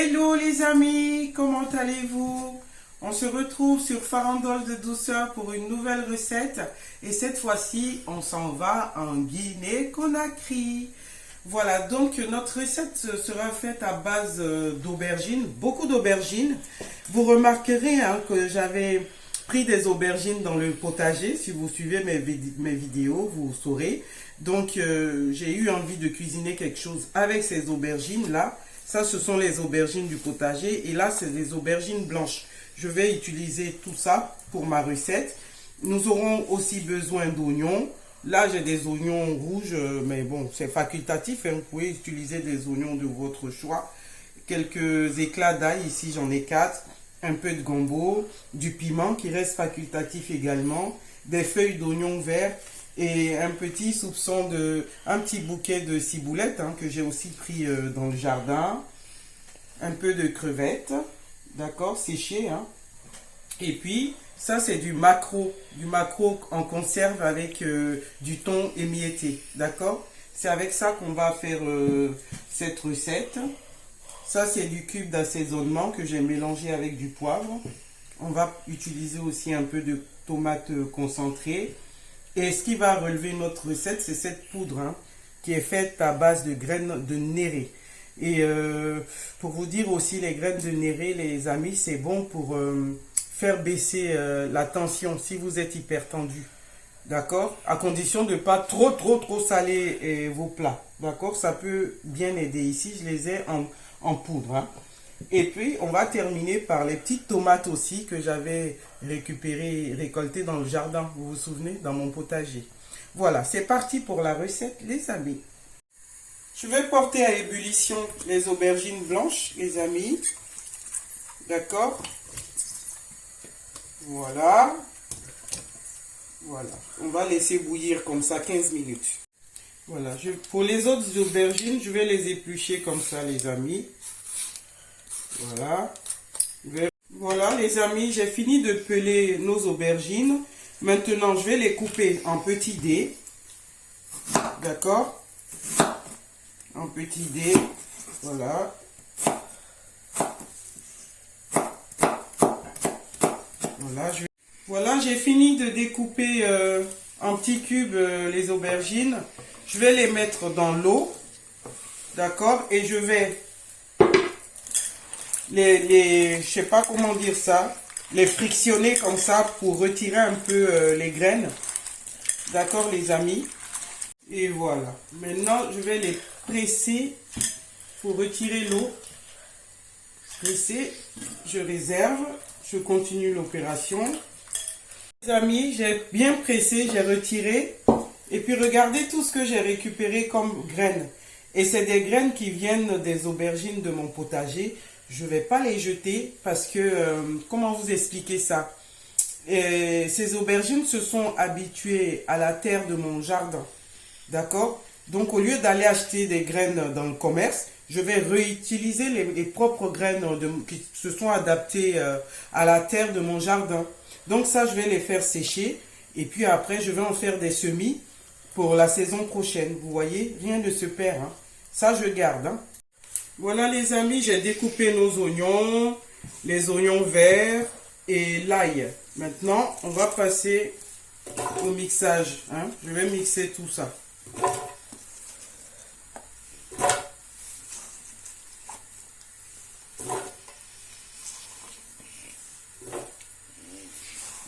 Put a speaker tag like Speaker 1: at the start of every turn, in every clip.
Speaker 1: Hello les amis, comment allez-vous? On se retrouve sur Farandole de douceur pour une nouvelle recette et cette fois-ci on s'en va en Guinée-Conakry. Voilà, donc notre recette sera faite à base d'aubergines, beaucoup d'aubergines. Vous remarquerez que j'avais pris des aubergines dans le potager. Si vous suivez mes vidéos, vous saurez. Donc j'ai eu envie de cuisiner quelque chose avec ces aubergines là. Ça, ce sont les aubergines du potager. Et là, c'est les aubergines blanches. Je vais utiliser tout ça pour ma recette. Nous aurons aussi besoin d'oignons. Là, j'ai des oignons rouges, mais bon, c'est facultatif. Vous pouvez utiliser des oignons de votre choix. Quelques éclats d'ail, ici j'en ai 4. Un peu de gombo, du piment qui reste facultatif également. Des feuilles d'oignon vert et un petit soupçon un petit bouquet de ciboulettes que j'ai aussi pris dans le jardin. Un peu de crevettes, d'accord, séchées. Et puis, ça c'est du maquereau en conserve avec du thon émietté, d'accord. C'est avec ça qu'on va faire cette recette. Ça c'est du cube d'assaisonnement que j'ai mélangé avec du poivre. On va utiliser aussi un peu de tomate concentrée. Et ce qui va relever notre recette, c'est cette poudre qui est faite à base de graines de néré. Et pour vous dire aussi, les graines de néré, les amis, c'est bon pour faire baisser la tension si vous êtes hypertendu. D'accord? À condition de ne pas trop saler vos plats. D'accord? Ça peut bien aider. Ici, je les ai en poudre. Et puis, on va terminer par les petites tomates aussi que j'avais récoltées dans le jardin. Vous vous souvenez? Dans mon potager. Voilà, c'est parti pour la recette, les amis. Je vais porter à ébullition les aubergines blanches, les amis. D'accord? Voilà. Voilà. On va laisser bouillir comme ça 15 minutes. Voilà. Pour les autres aubergines, je vais les éplucher comme ça, les amis. Voilà. Voilà, les amis, j'ai fini de peler nos aubergines. Maintenant, je vais les couper en petits dés. D'accord? En petits dés. Voilà. Voilà, j'ai fini de découper en petits cubes les aubergines. Je vais les mettre dans l'eau. D'accord? Et je vais je sais pas comment dire ça, les frictionner comme ça pour retirer un peu les graines. D'accord, les amis? Et voilà. Maintenant, je vais les presser pour retirer l'eau. Presser, je réserve, je continue l'opération. Les amis, j'ai bien pressé, j'ai retiré. Et puis, regardez tout ce que j'ai récupéré comme graines. Et c'est des graines qui viennent des aubergines de mon potager. Je ne vais pas les jeter parce que, comment vous expliquer ça? Ces aubergines se sont habituées à la terre de mon jardin. D'accord? Donc, au lieu d'aller acheter des graines dans le commerce, je vais réutiliser les propres graines qui se sont adaptées à la terre de mon jardin. Donc, ça, je vais les faire sécher. Et puis après, je vais en faire des semis pour la saison prochaine. Vous voyez, rien ne se perd. Ça, je garde. Voilà les amis, j'ai découpé nos oignons, les oignons verts et l'ail. Maintenant, on va passer au mixage. Je vais mixer tout ça.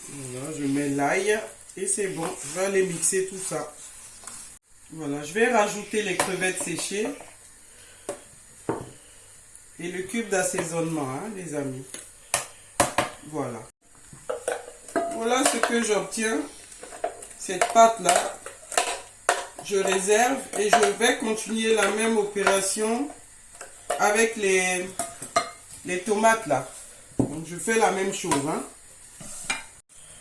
Speaker 1: Voilà, je mets l'ail et c'est bon. Je vais aller mixer tout ça. Voilà, je vais rajouter les crevettes séchées. Et le cube d'assaisonnement, les amis. Voilà. Voilà ce que j'obtiens. Cette pâte-là, je réserve et je vais continuer la même opération avec les tomates là. Donc je fais la même chose.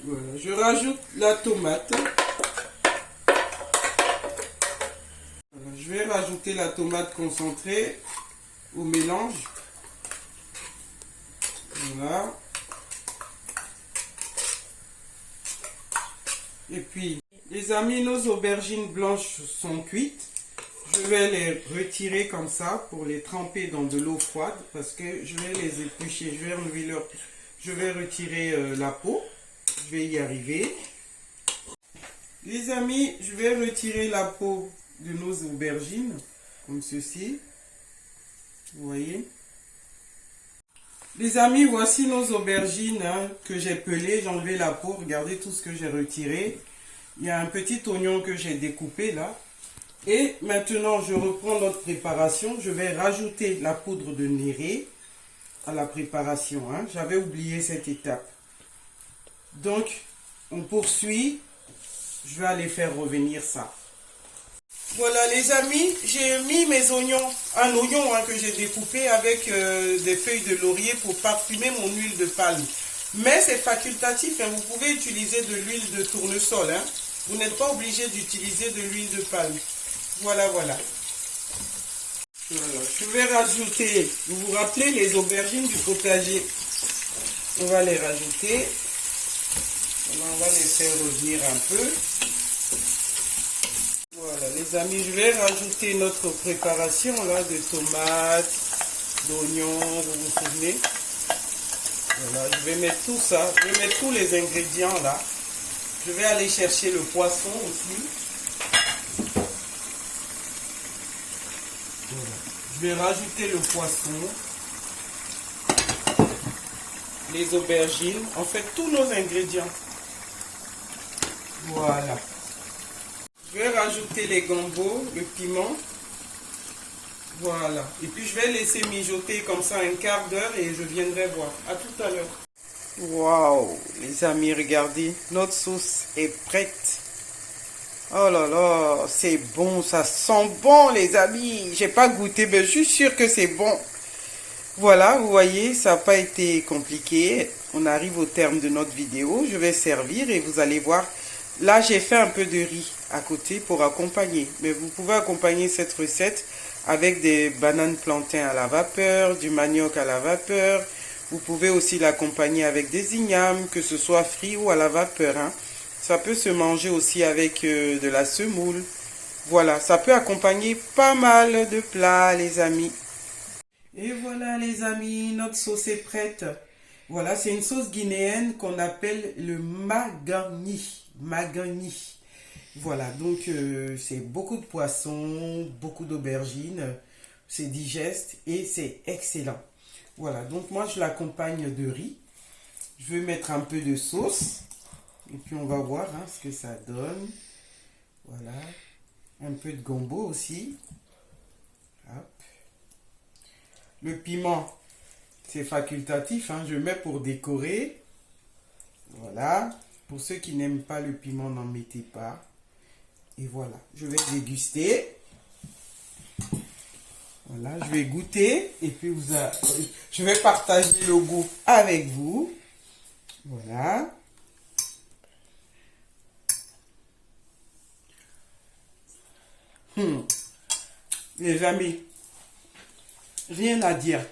Speaker 1: Voilà, je rajoute la tomate. Voilà, je vais rajouter la tomate concentrée au mélange. Voilà. Et puis, les amis, nos aubergines blanches sont cuites. Je vais les retirer comme ça pour les tremper dans de l'eau froide parce que je vais les éplucher. Je vais enlever je vais retirer la peau. Je vais y arriver. Les amis, je vais retirer la peau de nos aubergines comme ceci. Vous voyez? Les amis, voici nos aubergines que j'ai pelées. J'ai enlevé la peau. Regardez tout ce que j'ai retiré. Il y a un petit oignon que j'ai découpé là. Et maintenant, je reprends notre préparation. Je vais rajouter la poudre de néré à la préparation. J'avais oublié cette étape. Donc, on poursuit. Je vais aller faire revenir ça. Voilà les amis, j'ai mis mes oignons, un oignon que j'ai découpé avec des feuilles de laurier pour parfumer mon huile de palme. Mais c'est facultatif, vous pouvez utiliser de l'huile de tournesol. Vous n'êtes pas obligé d'utiliser de l'huile de palme. Voilà, voilà. Je vais rajouter, vous vous rappelez les aubergines du potager. On va les rajouter. On va les faire revenir un peu. Voilà les amis, je vais rajouter notre préparation là de tomates, d'oignons, vous vous souvenez. Voilà, je vais mettre tout ça, je vais mettre tous les ingrédients là. Je vais aller chercher le poisson aussi. Voilà. Je vais rajouter le poisson, les aubergines, en fait tous nos ingrédients. Voilà. Je vais rajouter les gambos, le piment. Voilà. Et puis je vais laisser mijoter comme ça un quart d'heure et je viendrai voir. À tout à l'heure. Waouh, les amis, regardez. Notre sauce est prête. Oh là là, c'est bon, ça sent bon les amis. J'ai pas goûté, mais je suis sûr que c'est bon. Voilà, vous voyez, ça n'a pas été compliqué. On arrive au terme de notre vidéo. Je vais servir et vous allez voir. Là, j'ai fait un peu de riz à côté pour accompagner. Mais vous pouvez accompagner cette recette avec des bananes plantains à la vapeur, du manioc à la vapeur. Vous pouvez aussi l'accompagner avec des ignames, que ce soit frit ou à la vapeur. Ça peut se manger aussi avec de la semoule. Voilà, ça peut accompagner pas mal de plats, les amis. Et voilà, les amis, notre sauce est prête. Voilà, c'est une sauce guinéenne qu'on appelle le magani. Magani. Voilà, donc c'est beaucoup de poissons, beaucoup d'aubergines, c'est digeste et c'est excellent. Voilà, donc moi je l'accompagne de riz. Je vais mettre un peu de sauce et puis on va voir ce que ça donne. Voilà, un peu de gombo aussi. Hop. Le piment, c'est facultatif, je mets pour décorer. Voilà. Pour ceux qui n'aiment pas le piment, n'en mettez pas. Et voilà, je vais déguster. Voilà, je vais goûter. Et puis, je vais partager le goût avec vous. Voilà. Les amis, rien à dire.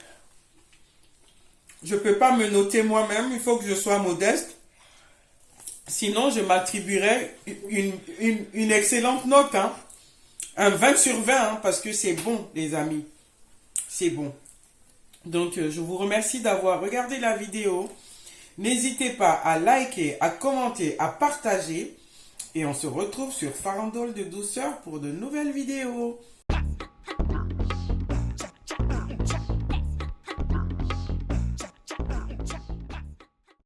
Speaker 1: Je ne peux pas me noter moi-même. Il faut que je sois modeste. Sinon, je m'attribuerais une excellente note. Un 20 sur 20, parce que c'est bon, les amis. C'est bon. Donc, je vous remercie d'avoir regardé la vidéo. N'hésitez pas à liker, à commenter, à partager. Et on se retrouve sur Farandole de douceur pour de nouvelles vidéos.